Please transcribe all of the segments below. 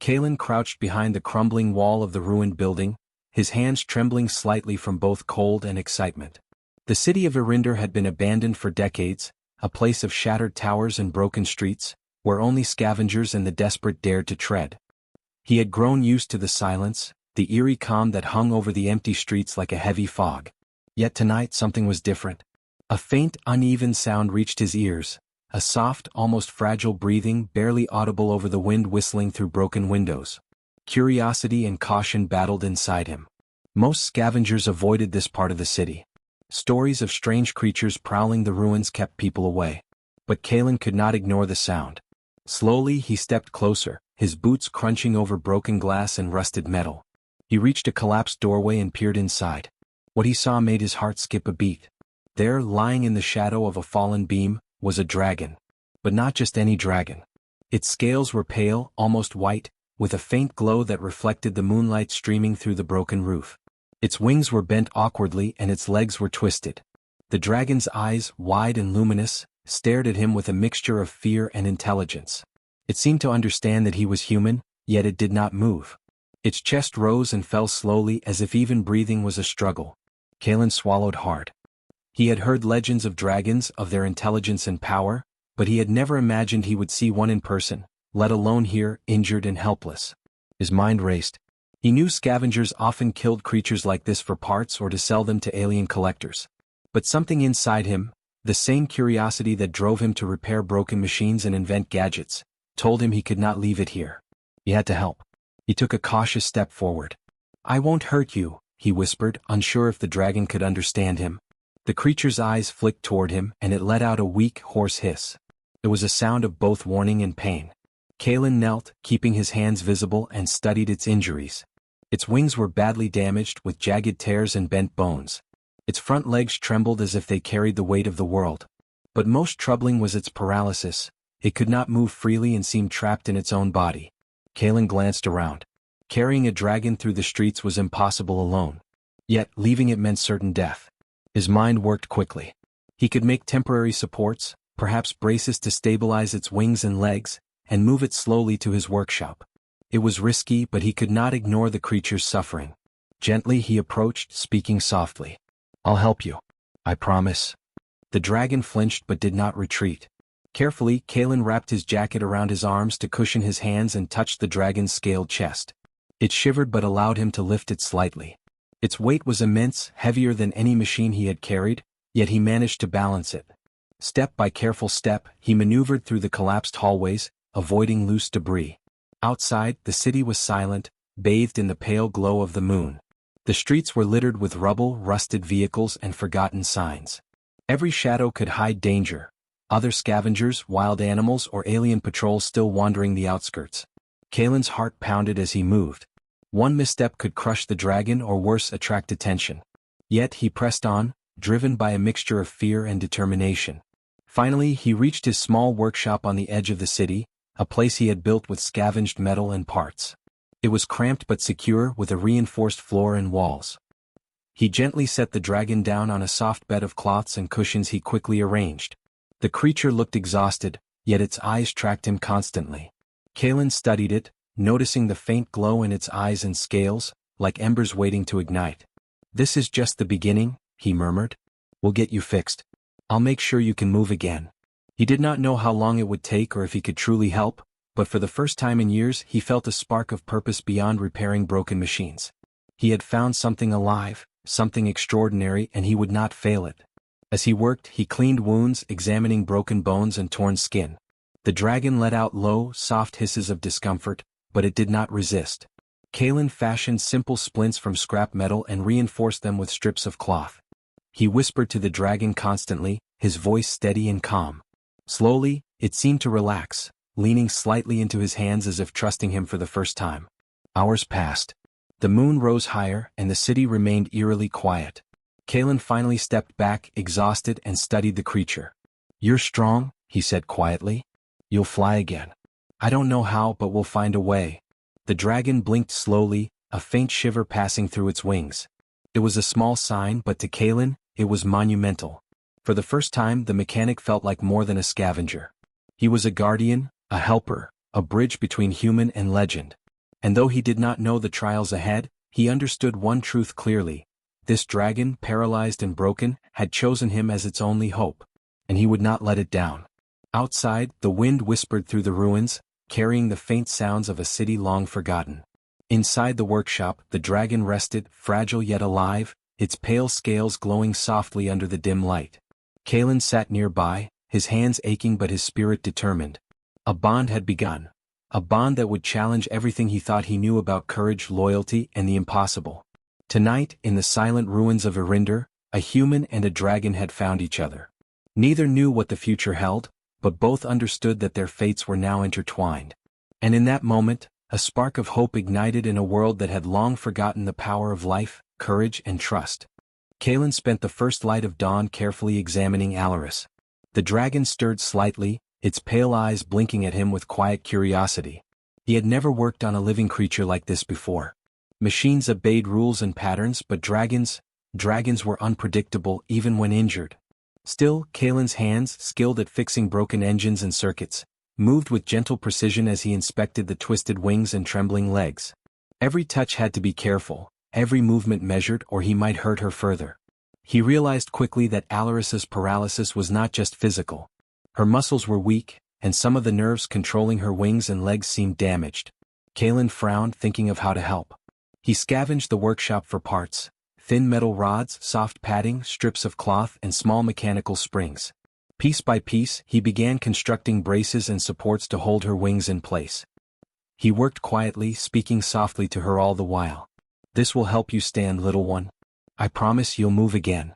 Kalen crouched behind the crumbling wall of the ruined building, his hands trembling slightly from both cold and excitement. The city of Irinder had been abandoned for decades, a place of shattered towers and broken streets, where only scavengers and the desperate dared to tread. He had grown used to the silence, the eerie calm that hung over the empty streets like a heavy fog. Yet tonight something was different. A faint, uneven sound reached his ears, a soft, almost fragile breathing barely audible over the wind whistling through broken windows. Curiosity and caution battled inside him. Most scavengers avoided this part of the city. Stories of strange creatures prowling the ruins kept people away. But Kalen could not ignore the sound. Slowly he stepped closer, his boots crunching over broken glass and rusted metal. He reached a collapsed doorway and peered inside. What he saw made his heart skip a beat. There, lying in the shadow of a fallen beam, was a dragon. But not just any dragon. Its scales were pale, almost white, with a faint glow that reflected the moonlight streaming through the broken roof. Its wings were bent awkwardly and its legs were twisted. The dragon's eyes, wide and luminous, stared at him with a mixture of fear and intelligence. It seemed to understand that he was human, yet it did not move. Its chest rose and fell slowly as if even breathing was a struggle. Kalen swallowed hard. He had heard legends of dragons, of their intelligence and power, but he had never imagined he would see one in person, let alone here, injured and helpless. His mind raced. He knew scavengers often killed creatures like this for parts or to sell them to alien collectors. But something inside him, the same curiosity that drove him to repair broken machines and invent gadgets, told him he could not leave it here. He had to help. He took a cautious step forward. "I won't hurt you," he whispered, unsure if the dragon could understand him. The creature's eyes flicked toward him and it let out a weak, hoarse hiss. It was a sound of both warning and pain. Kalen knelt, keeping his hands visible, and studied its injuries. Its wings were badly damaged with jagged tears and bent bones. Its front legs trembled as if they carried the weight of the world. But most troubling was its paralysis. It could not move freely and seemed trapped in its own body. Kalen glanced around. Carrying a dragon through the streets was impossible alone. Yet, leaving it meant certain death. His mind worked quickly. He could make temporary supports, perhaps braces to stabilize its wings and legs, and move it slowly to his workshop. It was risky, but he could not ignore the creature's suffering. Gently he approached, speaking softly. "I'll help you. I promise." The dragon flinched but did not retreat. Carefully, Kalen wrapped his jacket around his arms to cushion his hands and touched the dragon's scaled chest. It shivered but allowed him to lift it slightly. Its weight was immense, heavier than any machine he had carried, yet he managed to balance it. Step by careful step, he maneuvered through the collapsed hallways, avoiding loose debris. Outside, the city was silent, bathed in the pale glow of the moon. The streets were littered with rubble, rusted vehicles, and forgotten signs. Every shadow could hide danger. Other scavengers, wild animals, or alien patrols still wandering the outskirts. Kalen's heart pounded as he moved. One misstep could crush the dragon or worse, attract attention. Yet he pressed on, driven by a mixture of fear and determination. Finally, he reached his small workshop on the edge of the city, a place he had built with scavenged metal and parts. It was cramped but secure, with a reinforced floor and walls. He gently set the dragon down on a soft bed of cloths and cushions he quickly arranged. The creature looked exhausted, yet its eyes tracked him constantly. Kalen studied it, noticing the faint glow in its eyes and scales, like embers waiting to ignite. "This is just the beginning," he murmured. "We'll get you fixed. I'll make sure you can move again." He did not know how long it would take or if he could truly help, but for the first time in years he felt a spark of purpose beyond repairing broken machines. He had found something alive, something extraordinary, and he would not fail it. As he worked, he cleaned wounds, examining broken bones and torn skin. The dragon let out low, soft hisses of discomfort, but it did not resist. Kalen fashioned simple splints from scrap metal and reinforced them with strips of cloth. He whispered to the dragon constantly, his voice steady and calm. Slowly, it seemed to relax, leaning slightly into his hands as if trusting him for the first time. Hours passed. The moon rose higher, and the city remained eerily quiet. Kalen finally stepped back, exhausted, and studied the creature. "You're strong," he said quietly. "You'll fly again. I don't know how, but we'll find a way." The dragon blinked slowly, a faint shiver passing through its wings. It was a small sign, but to Kalen, it was monumental. For the first time, the mechanic felt like more than a scavenger. He was a guardian, a helper, a bridge between human and legend. And though he did not know the trials ahead, he understood one truth clearly. This dragon, paralyzed and broken, had chosen him as its only hope. And he would not let it down. Outside, the wind whispered through the ruins, carrying the faint sounds of a city long forgotten. Inside the workshop, the dragon rested, fragile yet alive, its pale scales glowing softly under the dim light. Kalen sat nearby, his hands aching but his spirit determined. A bond had begun. A bond that would challenge everything he thought he knew about courage, loyalty, and the impossible. Tonight, in the silent ruins of Arinder, a human and a dragon had found each other. Neither knew what the future held, but both understood that their fates were now intertwined. And in that moment, a spark of hope ignited in a world that had long forgotten the power of life, courage, and trust. Kalen spent the first light of dawn carefully examining Alaris. The dragon stirred slightly, its pale eyes blinking at him with quiet curiosity. He had never worked on a living creature like this before. Machines obeyed rules and patterns, but dragons were unpredictable even when injured. Still, Kalen's hands, skilled at fixing broken engines and circuits, moved with gentle precision as he inspected the twisted wings and trembling legs. Every touch had to be careful, every movement measured or he might hurt her further. He realized quickly that Alaris's paralysis was not just physical. Her muscles were weak, and some of the nerves controlling her wings and legs seemed damaged. Kalen frowned, thinking of how to help. He scavenged the workshop for parts: thin metal rods, soft padding, strips of cloth, and small mechanical springs. Piece by piece, he began constructing braces and supports to hold her wings in place. He worked quietly, speaking softly to her all the while. "This will help you stand, little one. I promise you'll move again."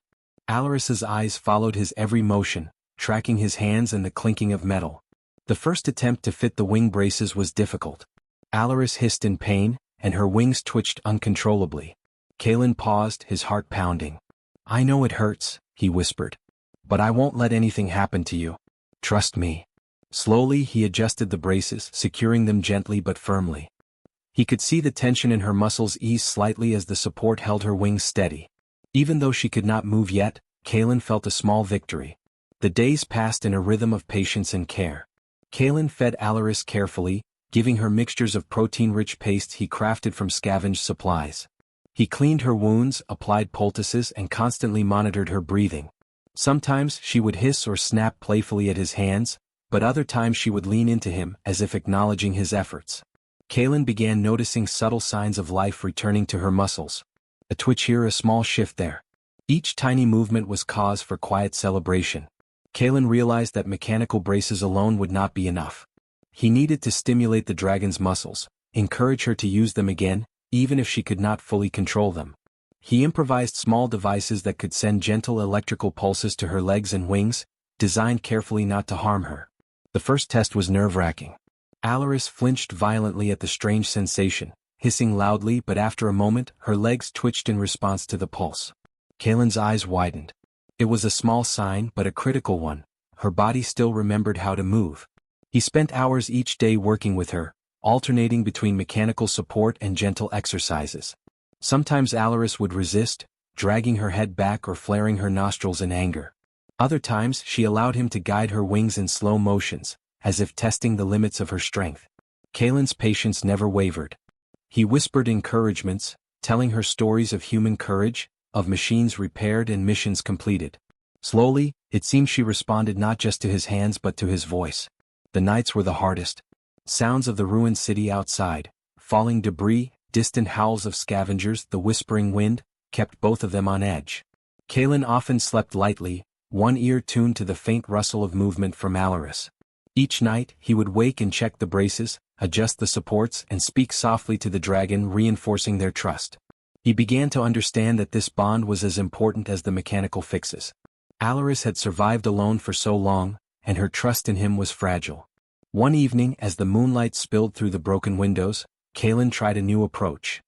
Alaris's eyes followed his every motion, tracking his hands and the clinking of metal. The first attempt to fit the wing braces was difficult. Alaris hissed in pain, and her wings twitched uncontrollably. Kalen paused, his heart pounding. "I know it hurts," he whispered. "But I won't let anything happen to you. Trust me." Slowly he adjusted the braces, securing them gently but firmly. He could see the tension in her muscles ease slightly as the support held her wings steady. Even though she could not move yet, Kalen felt a small victory. The days passed in a rhythm of patience and care. Kalen fed Alaris carefully, giving her mixtures of protein-rich pastes he crafted from scavenged supplies. He cleaned her wounds, applied poultices, and constantly monitored her breathing. Sometimes she would hiss or snap playfully at his hands, but other times she would lean into him as if acknowledging his efforts. Kalen began noticing subtle signs of life returning to her muscles. A twitch here, a small shift there. Each tiny movement was cause for quiet celebration. Kalen realized that mechanical braces alone would not be enough. He needed to stimulate the dragon's muscles, encourage her to use them again, even if she could not fully control them. He improvised small devices that could send gentle electrical pulses to her legs and wings, designed carefully not to harm her. The first test was nerve-wracking. Alaris flinched violently at the strange sensation, hissing loudly, but after a moment, her legs twitched in response to the pulse. Kalen's eyes widened. It was a small sign, but a critical one. Her body still remembered how to move. He spent hours each day working with her, alternating between mechanical support and gentle exercises. Sometimes Alaris would resist, dragging her head back or flaring her nostrils in anger. Other times she allowed him to guide her wings in slow motions, as if testing the limits of her strength. Kalen's patience never wavered. He whispered encouragements, telling her stories of human courage, of machines repaired and missions completed. Slowly, it seemed she responded not just to his hands but to his voice. The nights were the hardest. Sounds of the ruined city outside, falling debris, distant howls of scavengers, the whispering wind, kept both of them on edge. Kalen often slept lightly, one ear tuned to the faint rustle of movement from Alaris. Each night, he would wake and check the braces, adjust the supports, and speak softly to the dragon, reinforcing their trust. He began to understand that this bond was as important as the mechanical fixes. Alaris had survived alone for so long, and her trust in him was fragile. One evening, as the moonlight spilled through the broken windows, Kalen tried a new approach.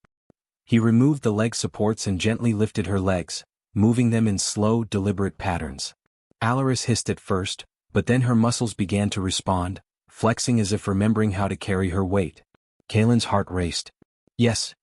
He removed the leg supports and gently lifted her legs, moving them in slow, deliberate patterns. Alaris hissed at first, but then her muscles began to respond, flexing as if remembering how to carry her weight. Kalen's heart raced. Yes,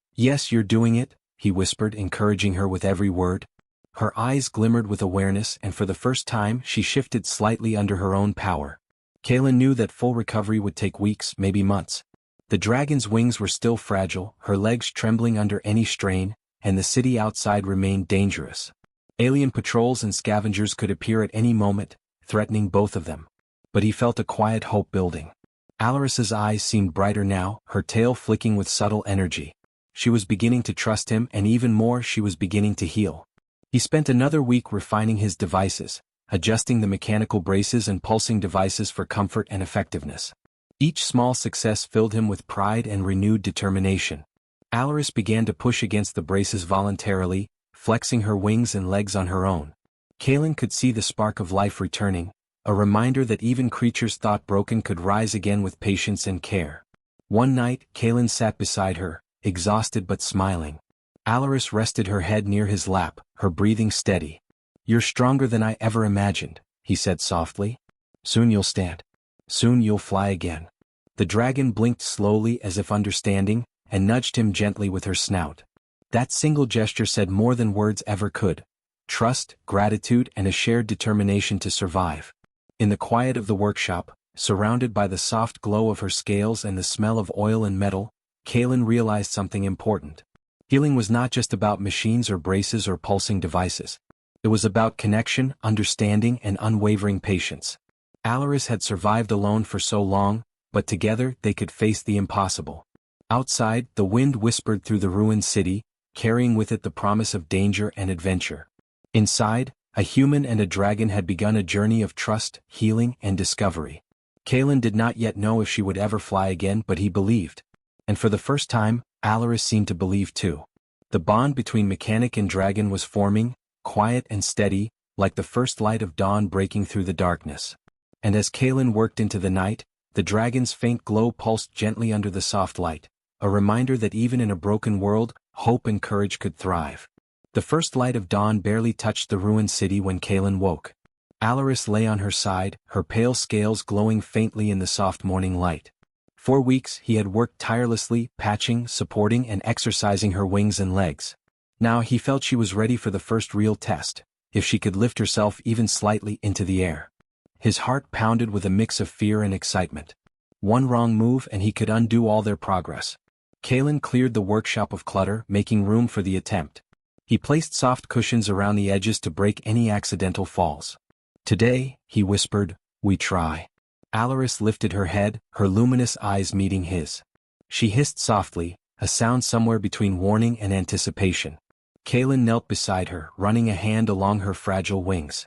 you're doing it," he whispered, encouraging her with every word. Her eyes glimmered with awareness, and for the first time she shifted slightly under her own power. Kalen knew that full recovery would take weeks, maybe months. The dragon's wings were still fragile, her legs trembling under any strain, and the city outside remained dangerous. Alien patrols and scavengers could appear at any moment, threatening both of them. But he felt a quiet hope building. Alaris's eyes seemed brighter now, her tail flicking with subtle energy. She was beginning to trust him, and even more, she was beginning to heal. He spent another week refining his devices, adjusting the mechanical braces and pulsing devices for comfort and effectiveness. Each small success filled him with pride and renewed determination. Alaris began to push against the braces voluntarily, flexing her wings and legs on her own. Kaelin could see the spark of life returning, a reminder that even creatures thought broken could rise again with patience and care. One night, Kaelin sat beside her, exhausted but smiling. Alaris rested her head near his lap, her breathing steady. "You're stronger than I ever imagined," he said softly. "Soon you'll stand. Soon you'll fly again." The dragon blinked slowly as if understanding, and nudged him gently with her snout. That single gesture said more than words ever could. Trust, gratitude, and a shared determination to survive. In the quiet of the workshop, surrounded by the soft glow of her scales and the smell of oil and metal, Kaelin realized something important. Healing was not just about machines or braces or pulsing devices. It was about connection, understanding, and unwavering patience. Alaris had survived alone for so long, but together they could face the impossible. Outside, the wind whispered through the ruined city, carrying with it the promise of danger and adventure. Inside, a human and a dragon had begun a journey of trust, healing, and discovery. Kaelin did not yet know if she would ever fly again, but he believed. And for the first time, Alaris seemed to believe too. The bond between mechanic and dragon was forming, quiet and steady, like the first light of dawn breaking through the darkness. And as Kaelin worked into the night, the dragon's faint glow pulsed gently under the soft light, a reminder that even in a broken world, hope and courage could thrive. The first light of dawn barely touched the ruined city when Kaelin woke. Alaris lay on her side, her pale scales glowing faintly in the soft morning light. For weeks he had worked tirelessly, patching, supporting, and exercising her wings and legs. Now he felt she was ready for the first real test, if she could lift herself even slightly into the air. His heart pounded with a mix of fear and excitement. One wrong move and he could undo all their progress. Kaelin cleared the workshop of clutter, making room for the attempt. He placed soft cushions around the edges to break any accidental falls. "Today," he whispered, "we try." Alaris lifted her head, her luminous eyes meeting his. She hissed softly, a sound somewhere between warning and anticipation. Kaelin knelt beside her, running a hand along her fragile wings.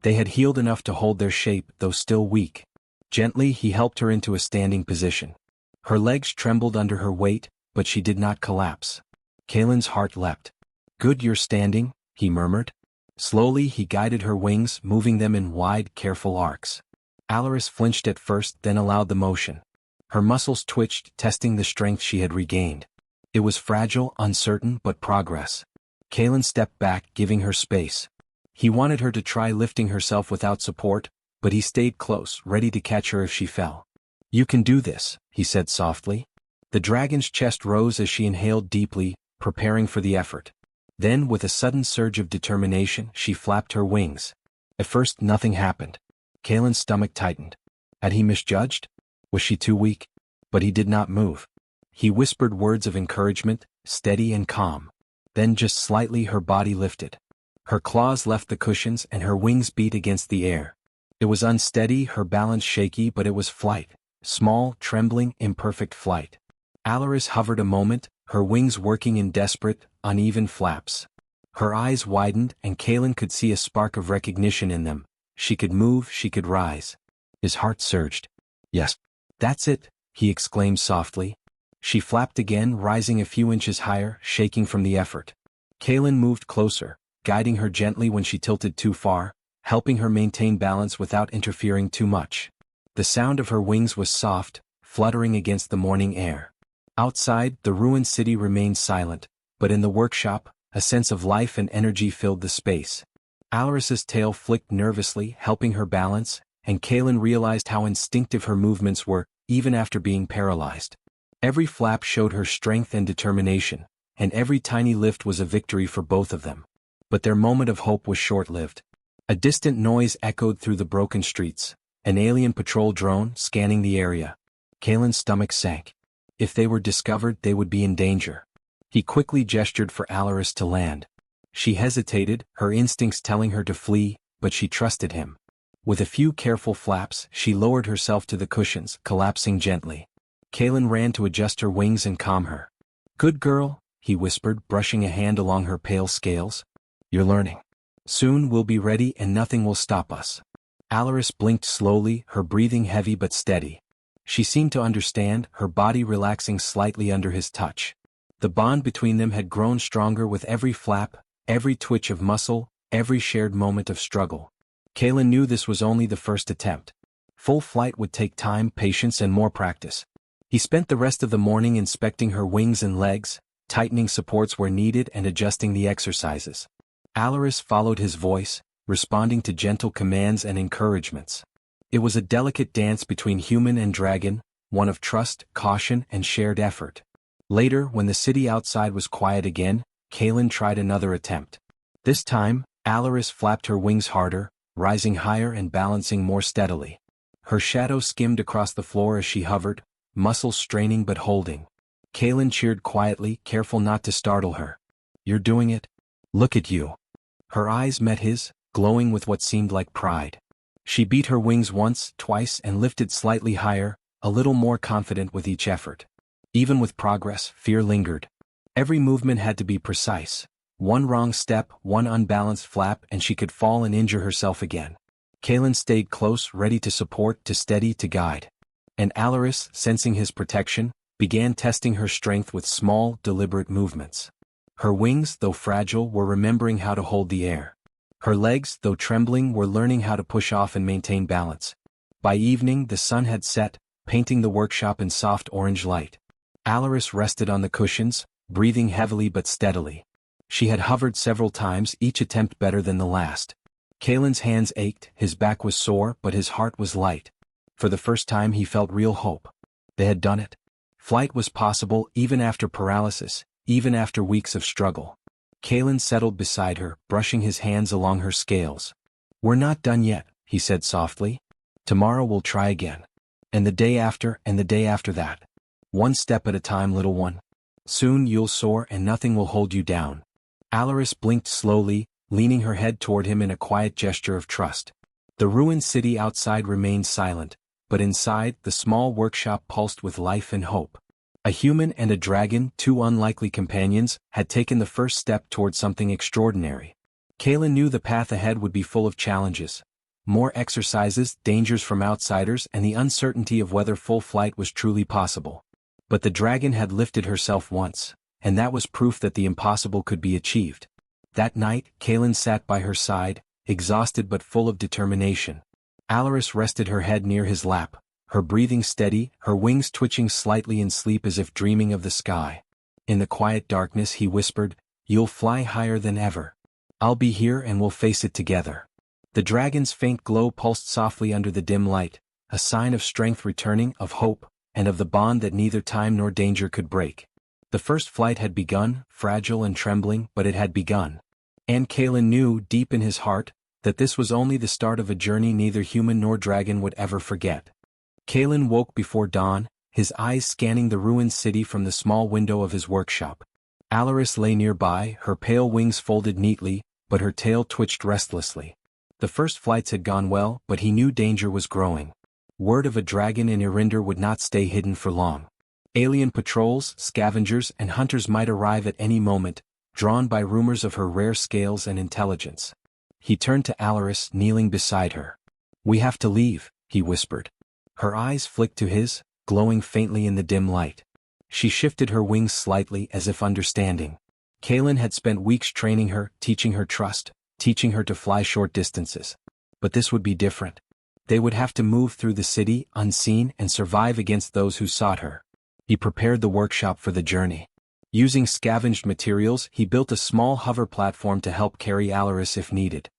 They had healed enough to hold their shape, though still weak. Gently he helped her into a standing position. Her legs trembled under her weight, but she did not collapse. Kaelin's heart leapt. "Good, you're standing," he murmured. Slowly he guided her wings, moving them in wide, careful arcs. Alaris flinched at first, then allowed the motion. Her muscles twitched, testing the strength she had regained. It was fragile, uncertain, but progress. Kaelin stepped back, giving her space. He wanted her to try lifting herself without support, but he stayed close, ready to catch her if she fell. "You can do this," he said softly. The dragon's chest rose as she inhaled deeply, preparing for the effort. Then, with a sudden surge of determination, she flapped her wings. At first nothing happened. Kaelin's stomach tightened. Had he misjudged? Was she too weak? But he did not move. He whispered words of encouragement, steady and calm. Then just slightly her body lifted. Her claws left the cushions and her wings beat against the air. It was unsteady, her balance shaky, but it was flight. Small, trembling, imperfect flight. Alaris hovered a moment, her wings working in desperate, uneven flaps. Her eyes widened and Kaelin could see a spark of recognition in them. She could move, she could rise. His heart surged. "Yes. That's it," he exclaimed softly. She flapped again, rising a few inches higher, shaking from the effort. Kaelin moved closer, guiding her gently when she tilted too far, helping her maintain balance without interfering too much. The sound of her wings was soft, fluttering against the morning air. Outside, the ruined city remained silent, but in the workshop, a sense of life and energy filled the space. Alaris's tail flicked nervously, helping her balance, and Kaelin realized how instinctive her movements were, even after being paralyzed. Every flap showed her strength and determination, and every tiny lift was a victory for both of them. But their moment of hope was short-lived. A distant noise echoed through the broken streets, an alien patrol drone scanning the area. Kaelin's stomach sank. If they were discovered, they would be in danger. He quickly gestured for Alaris to land. She hesitated, her instincts telling her to flee, but she trusted him. With a few careful flaps, she lowered herself to the cushions, collapsing gently. Kaelin ran to adjust her wings and calm her. "Good girl," he whispered, brushing a hand along her pale scales. "You're learning. Soon we'll be ready and nothing will stop us." Alaris blinked slowly, her breathing heavy but steady. She seemed to understand, her body relaxing slightly under his touch. The bond between them had grown stronger with every flap, every twitch of muscle, every shared moment of struggle. Kaelin knew this was only the first attempt. Full flight would take time, patience, and more practice. He spent the rest of the morning inspecting her wings and legs, tightening supports where needed and adjusting the exercises. Alaris followed his voice, responding to gentle commands and encouragements. It was a delicate dance between human and dragon, one of trust, caution, and shared effort. Later, when the city outside was quiet again, Kaelin tried another attempt. This time, Alaris flapped her wings harder, rising higher and balancing more steadily. Her shadow skimmed across the floor as she hovered, muscles straining but holding. Kaelin cheered quietly, careful not to startle her. "You're doing it. Look at you." Her eyes met his, glowing with what seemed like pride. She beat her wings once, twice, and lifted slightly higher, a little more confident with each effort. Even with progress, fear lingered. Every movement had to be precise. One wrong step, one unbalanced flap, and she could fall and injure herself again. Kaelin stayed close, ready to support, to steady, to guide. And Alaris, sensing his protection, began testing her strength with small, deliberate movements. Her wings, though fragile, were remembering how to hold the air. Her legs, though trembling, were learning how to push off and maintain balance. By evening, the sun had set, painting the workshop in soft orange light. Alaris rested on the cushions, breathing heavily but steadily. She had hovered several times, each attempt better than the last. Kaelin's hands ached, his back was sore, but his heart was light. For the first time he felt real hope. They had done it. Flight was possible even after paralysis, even after weeks of struggle. Kaelin settled beside her, brushing his hands along her scales. "We're not done yet," he said softly. "Tomorrow we'll try again. And the day after, and the day after that. One step at a time, little one. Soon you'll soar and nothing will hold you down." Alaris blinked slowly, leaning her head toward him in a quiet gesture of trust. The ruined city outside remained silent, but inside, the small workshop pulsed with life and hope. A human and a dragon, two unlikely companions, had taken the first step toward something extraordinary. Kaelin knew the path ahead would be full of challenges. More exercises, dangers from outsiders, and the uncertainty of whether full flight was truly possible. But the dragon had lifted herself once, and that was proof that the impossible could be achieved. That night, Kaelin sat by her side, exhausted but full of determination. Alaris rested her head near his lap, her breathing steady, her wings twitching slightly in sleep as if dreaming of the sky. In the quiet darkness he whispered, "You'll fly higher than ever. I'll be here and we'll face it together." The dragon's faint glow pulsed softly under the dim light, a sign of strength returning, of hope, and of the bond that neither time nor danger could break. The first flight had begun, fragile and trembling, but it had begun. And Kaelin knew, deep in his heart, that this was only the start of a journey neither human nor dragon would ever forget. Kaelin woke before dawn, his eyes scanning the ruined city from the small window of his workshop. Alaris lay nearby, her pale wings folded neatly, but her tail twitched restlessly. The first flights had gone well, but he knew danger was growing. Word of a dragon in Arinder would not stay hidden for long. Alien patrols, scavengers, and hunters might arrive at any moment, drawn by rumors of her rare scales and intelligence. He turned to Alaris, kneeling beside her. "We have to leave," he whispered. Her eyes flicked to his, glowing faintly in the dim light. She shifted her wings slightly as if understanding. Kaelin had spent weeks training her, teaching her trust, teaching her to fly short distances. But this would be different. They would have to move through the city, unseen, and survive against those who sought her. He prepared the workshop for the journey. Using scavenged materials, he built a small hover platform to help carry Alaris if needed.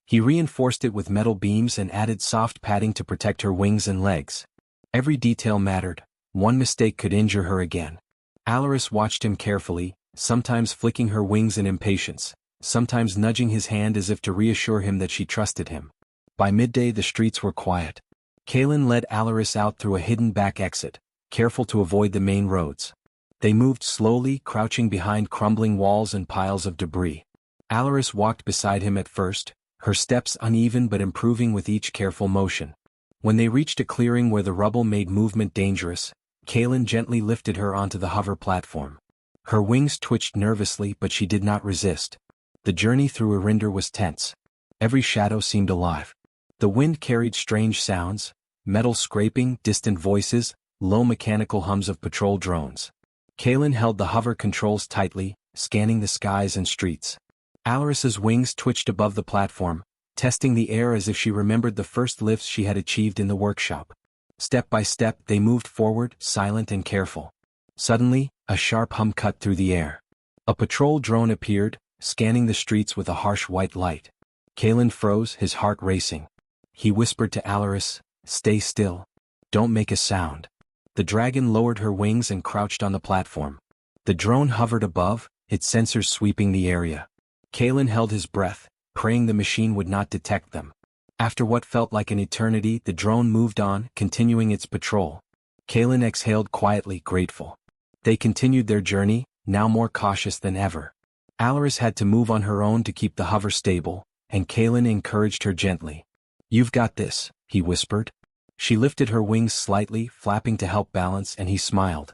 He reinforced it with metal beams and added soft padding to protect her wings and legs. Every detail mattered. One mistake could injure her again. Alaris watched him carefully, sometimes flicking her wings in impatience, sometimes nudging his hand as if to reassure him that she trusted him. By midday the streets were quiet. Kaelin led Alaris out through a hidden back exit, careful to avoid the main roads. They moved slowly, crouching behind crumbling walls and piles of debris. Alaris walked beside him at first, her steps uneven but improving with each careful motion. When they reached a clearing where the rubble made movement dangerous, Kaelin gently lifted her onto the hover platform. Her wings twitched nervously, but she did not resist. The journey through Arinder was tense. Every shadow seemed alive. The wind carried strange sounds, metal scraping, distant voices, low mechanical hums of patrol drones. Kaelin held the hover controls tightly, scanning the skies and streets. Alaris's wings twitched above the platform, testing the air as if she remembered the first lifts she had achieved in the workshop. Step by step they moved forward, silent and careful. Suddenly, a sharp hum cut through the air. A patrol drone appeared, scanning the streets with a harsh white light. Kaelin froze, his heart racing. He whispered to Alaris, "Stay still. Don't make a sound." The dragon lowered her wings and crouched on the platform. The drone hovered above, its sensors sweeping the area. Kaelin held his breath, praying the machine would not detect them. After what felt like an eternity, the drone moved on, continuing its patrol. Kaelin exhaled quietly, grateful. They continued their journey, now more cautious than ever. Alaris had to move on her own to keep the hover stable, and Kaelin encouraged her gently. "You've got this," he whispered. She lifted her wings slightly, flapping to help balance, and he smiled.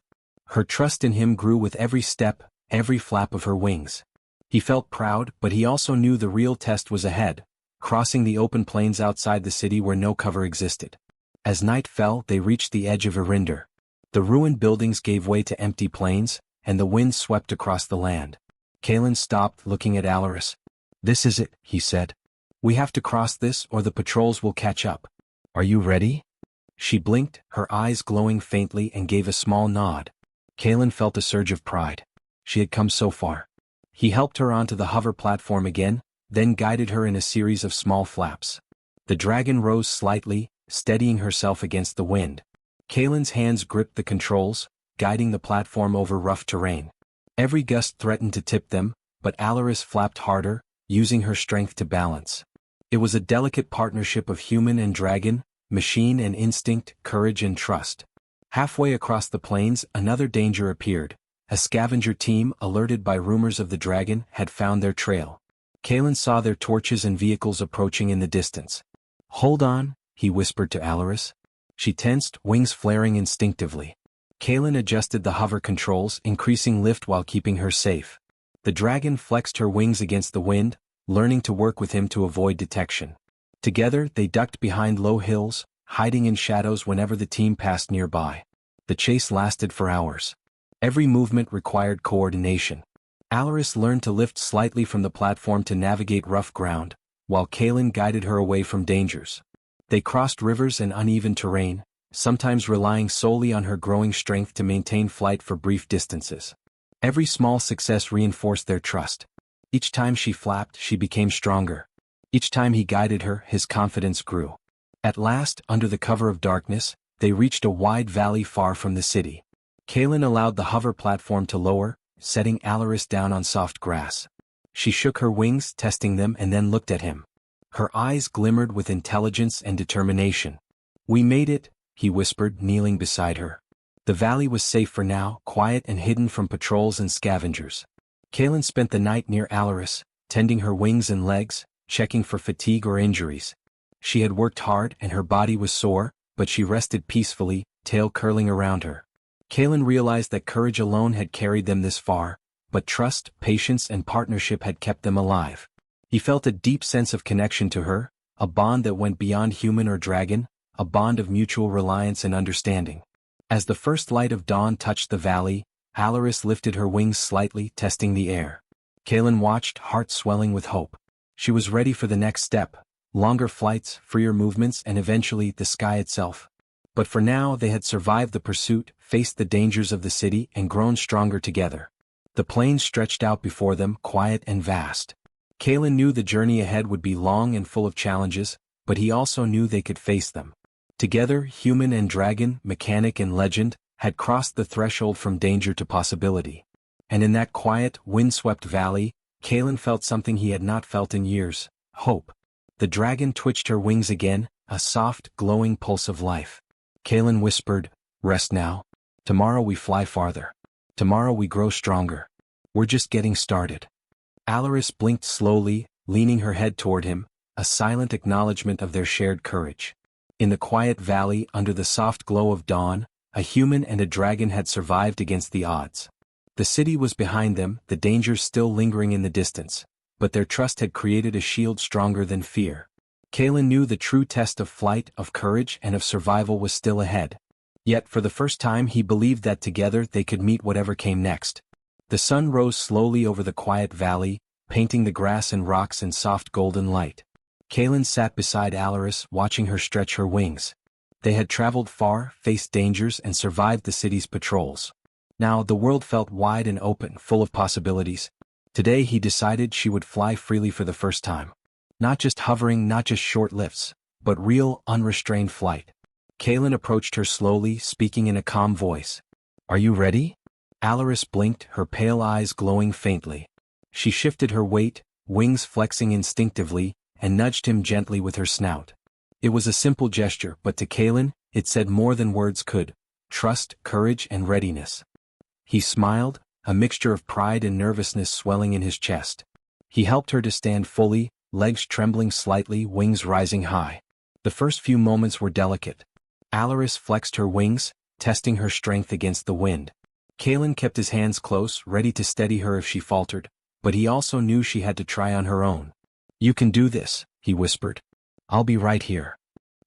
Her trust in him grew with every step, every flap of her wings. He felt proud, but he also knew the real test was ahead, crossing the open plains outside the city where no cover existed. As night fell, they reached the edge of Arinder. The ruined buildings gave way to empty plains, and the wind swept across the land. Kaelin stopped, looking at Alaris. "This is it," he said. "We have to cross this or the patrols will catch up. Are you ready?" She blinked, her eyes glowing faintly, and gave a small nod. Kaelin felt a surge of pride. She had come so far. He helped her onto the hover platform again, then guided her in a series of small flaps. The dragon rose slightly, steadying herself against the wind. Kaelin's hands gripped the controls, guiding the platform over rough terrain. Every gust threatened to tip them, but Alaris flapped harder, using her strength to balance. It was a delicate partnership of human and dragon, machine and instinct, courage and trust. Halfway across the plains, another danger appeared. A scavenger team, alerted by rumors of the dragon, had found their trail. Kaelin saw their torches and vehicles approaching in the distance. "Hold on," he whispered to Alaris. She tensed, wings flaring instinctively. Kaelin adjusted the hover controls, increasing lift while keeping her safe. The dragon flexed her wings against the wind, learning to work with him to avoid detection. Together, they ducked behind low hills, hiding in shadows whenever the team passed nearby. The chase lasted for hours. Every movement required coordination. Alaris learned to lift slightly from the platform to navigate rough ground, while Kaelin guided her away from dangers. They crossed rivers and uneven terrain, sometimes relying solely on her growing strength to maintain flight for brief distances. Every small success reinforced their trust. Each time she flapped, she became stronger. Each time he guided her, his confidence grew. At last, under the cover of darkness, they reached a wide valley far from the city. Kaelin allowed the hover platform to lower, setting Alaris down on soft grass. She shook her wings, testing them, and then looked at him. Her eyes glimmered with intelligence and determination. "We made it," he whispered, kneeling beside her. The valley was safe for now, quiet and hidden from patrols and scavengers. Kaelin spent the night near Alaris, tending her wings and legs, checking for fatigue or injuries. She had worked hard and her body was sore, but she rested peacefully, tail curling around her. Kaelin realized that courage alone had carried them this far, but trust, patience and partnership had kept them alive. He felt a deep sense of connection to her, a bond that went beyond human or dragon, a bond of mutual reliance and understanding. As the first light of dawn touched the valley, Alaris lifted her wings slightly, testing the air. Kaelin watched, heart swelling with hope. She was ready for the next step, longer flights, freer movements, and eventually the sky itself. But for now they had survived the pursuit, faced the dangers of the city, and grown stronger together. The plains stretched out before them, quiet and vast. Kaelin knew the journey ahead would be long and full of challenges, but he also knew they could face them. Together, human and dragon, mechanic and legend, had crossed the threshold from danger to possibility. And in that quiet, windswept valley, Kaelin felt something he had not felt in years: hope. The dragon twitched her wings again, a soft, glowing pulse of life. Kaelin whispered, "Rest now." Tomorrow we fly farther. Tomorrow we grow stronger. We're just getting started. Alaris blinked slowly, leaning her head toward him, a silent acknowledgement of their shared courage. In the quiet valley under the soft glow of dawn, a human and a dragon had survived against the odds. The city was behind them, the dangers still lingering in the distance, but their trust had created a shield stronger than fear. Kalen knew the true test of flight, of courage, and of survival was still ahead. Yet for the first time he believed that together they could meet whatever came next. The sun rose slowly over the quiet valley, painting the grass and rocks in soft golden light. Kalen sat beside Alaris, watching her stretch her wings. They had traveled far, faced dangers, and survived the city's patrols. Now the world felt wide and open, full of possibilities. Today he decided she would fly freely for the first time. Not just hovering, not just short lifts, but real, unrestrained flight. Kalen approached her slowly, speaking in a calm voice. "Are you ready?" Alaris blinked, her pale eyes glowing faintly. She shifted her weight, wings flexing instinctively, and nudged him gently with her snout. It was a simple gesture, but to Kalen, it said more than words could: trust, courage, and readiness. He smiled, a mixture of pride and nervousness swelling in his chest. He helped her to stand fully, legs trembling slightly, wings rising high. The first few moments were delicate. Alaris flexed her wings, testing her strength against the wind. Kalen kept his hands close, ready to steady her if she faltered, but he also knew she had to try on her own. "You can do this," he whispered. "I'll be right here."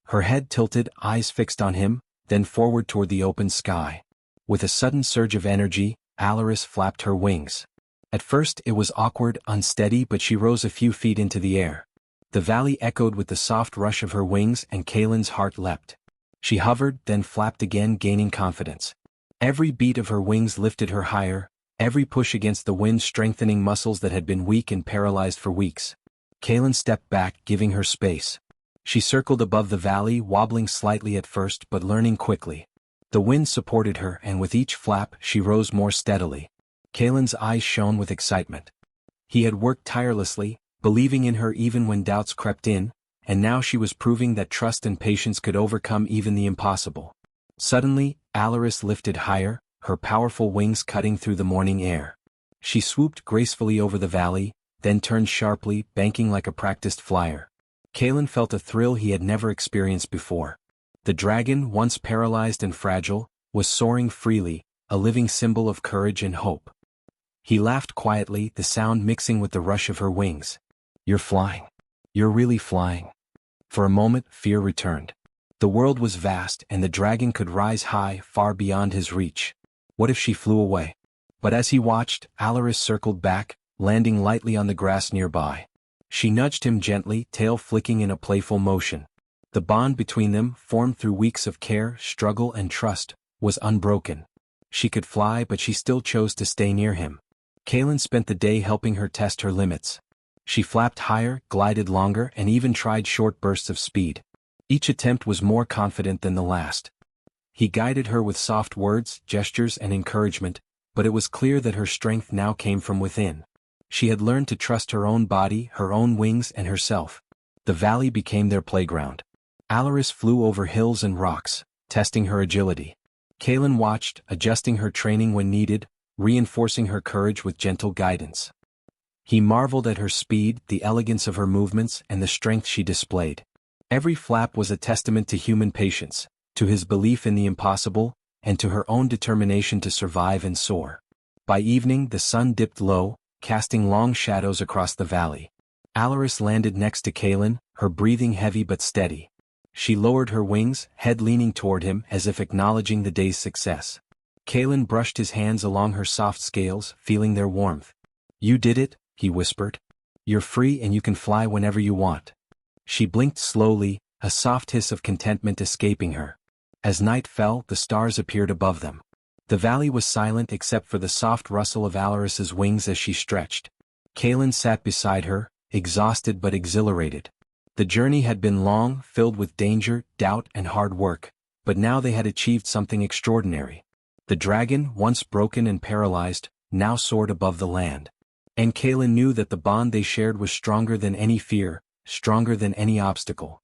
Her head tilted, eyes fixed on him, then forward toward the open sky. With a sudden surge of energy, Alaris flapped her wings. At first it was awkward, unsteady, but she rose a few feet into the air. The valley echoed with the soft rush of her wings, and Kalen's heart leapt. She hovered, then flapped again, gaining confidence. Every beat of her wings lifted her higher, every push against the wind strengthening muscles that had been weak and paralyzed for weeks. Kalen stepped back, giving her space. She circled above the valley, wobbling slightly at first but learning quickly. The wind supported her, and with each flap she rose more steadily. Kalen's eyes shone with excitement. He had worked tirelessly, believing in her even when doubts crept in, and now she was proving that trust and patience could overcome even the impossible. Suddenly, Alaris lifted higher, her powerful wings cutting through the morning air. She swooped gracefully over the valley, then turned sharply, banking like a practiced flyer. Kalen felt a thrill he had never experienced before. The dragon, once paralyzed and fragile, was soaring freely, a living symbol of courage and hope. He laughed quietly, the sound mixing with the rush of her wings. "You're flying. You're really flying." For a moment, fear returned. The world was vast, and the dragon could rise high, far beyond his reach. What if she flew away? But as he watched, Alaris circled back, landing lightly on the grass nearby. She nudged him gently, tail flicking in a playful motion. The bond between them, formed through weeks of care, struggle, and trust, was unbroken. She could fly, but she still chose to stay near him. Kalen spent the day helping her test her limits. She flapped higher, glided longer, and even tried short bursts of speed. Each attempt was more confident than the last. He guided her with soft words, gestures, and encouragement, but it was clear that her strength now came from within. She had learned to trust her own body, her own wings, and herself. The valley became their playground. Alaris flew over hills and rocks, testing her agility. Kalen watched, adjusting her training when needed, reinforcing her courage with gentle guidance. He marveled at her speed, the elegance of her movements, and the strength she displayed. Every flap was a testament to human patience, to his belief in the impossible, and to her own determination to survive and soar. By evening the sun dipped low, casting long shadows across the valley. Alaris landed next to Kalen, her breathing heavy but steady. She lowered her wings, head leaning toward him as if acknowledging the day's success. Kalen brushed his hands along her soft scales, feeling their warmth. "You did it," he whispered. "You're free and you can fly whenever you want." She blinked slowly, a soft hiss of contentment escaping her. As night fell, the stars appeared above them. The valley was silent except for the soft rustle of Alaris's wings as she stretched. Kalen sat beside her, exhausted but exhilarated. The journey had been long, filled with danger, doubt, and hard work, but now they had achieved something extraordinary. The dragon, once broken and paralyzed, now soared above the land. And Kalen knew that the bond they shared was stronger than any fear, stronger than any obstacle.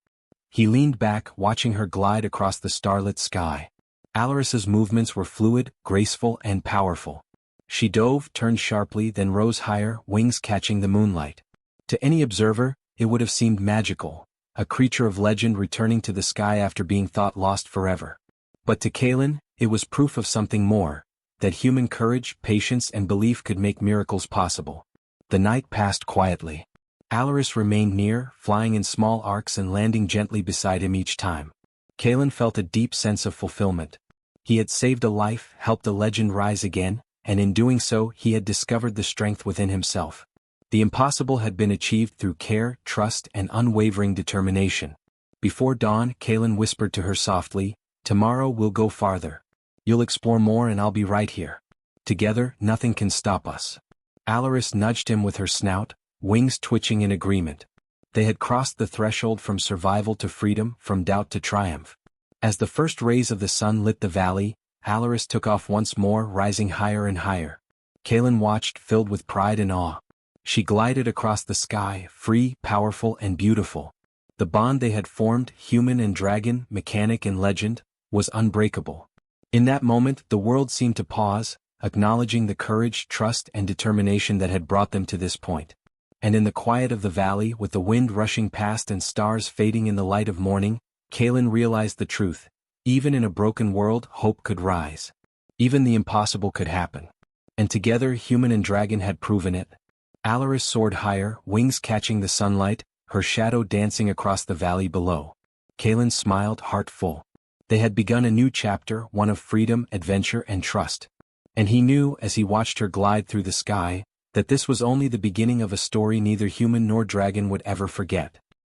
He leaned back, watching her glide across the starlit sky. Alaris's movements were fluid, graceful, and powerful. She dove, turned sharply, then rose higher, wings catching the moonlight. To any observer, it would have seemed magical, a creature of legend returning to the sky after being thought lost forever. But to Kaelin, it was proof of something more, that human courage, patience, and belief could make miracles possible. The night passed quietly. Alaris remained near, flying in small arcs and landing gently beside him each time. Kaelin felt a deep sense of fulfillment. He had saved a life, helped a legend rise again, and in doing so he had discovered the strength within himself. The impossible had been achieved through care, trust, and unwavering determination. Before dawn, Kaelin whispered to her softly, "Tomorrow we'll go farther. You'll explore more and I'll be right here. Together, nothing can stop us." Alaris nudged him with her snout, wings twitching in agreement. They had crossed the threshold from survival to freedom, from doubt to triumph. As the first rays of the sun lit the valley, Alaris took off once more, rising higher and higher. Kaelin watched, filled with pride and awe. She glided across the sky, free, powerful, and beautiful. The bond they had formed, human and dragon, mechanic and legend, was unbreakable. In that moment, the world seemed to pause, acknowledging the courage, trust, and determination that had brought them to this point. And in the quiet of the valley, with the wind rushing past and stars fading in the light of morning, Kaelin realized the truth. Even in a broken world, hope could rise. Even the impossible could happen. And together, human and dragon had proven it. Alaris soared higher, wings catching the sunlight, her shadow dancing across the valley below. Kaelin smiled, heart full. They had begun a new chapter, one of freedom, adventure, and trust. And he knew, as he watched her glide through the sky, that this was only the beginning of a story neither human nor dragon would ever forget.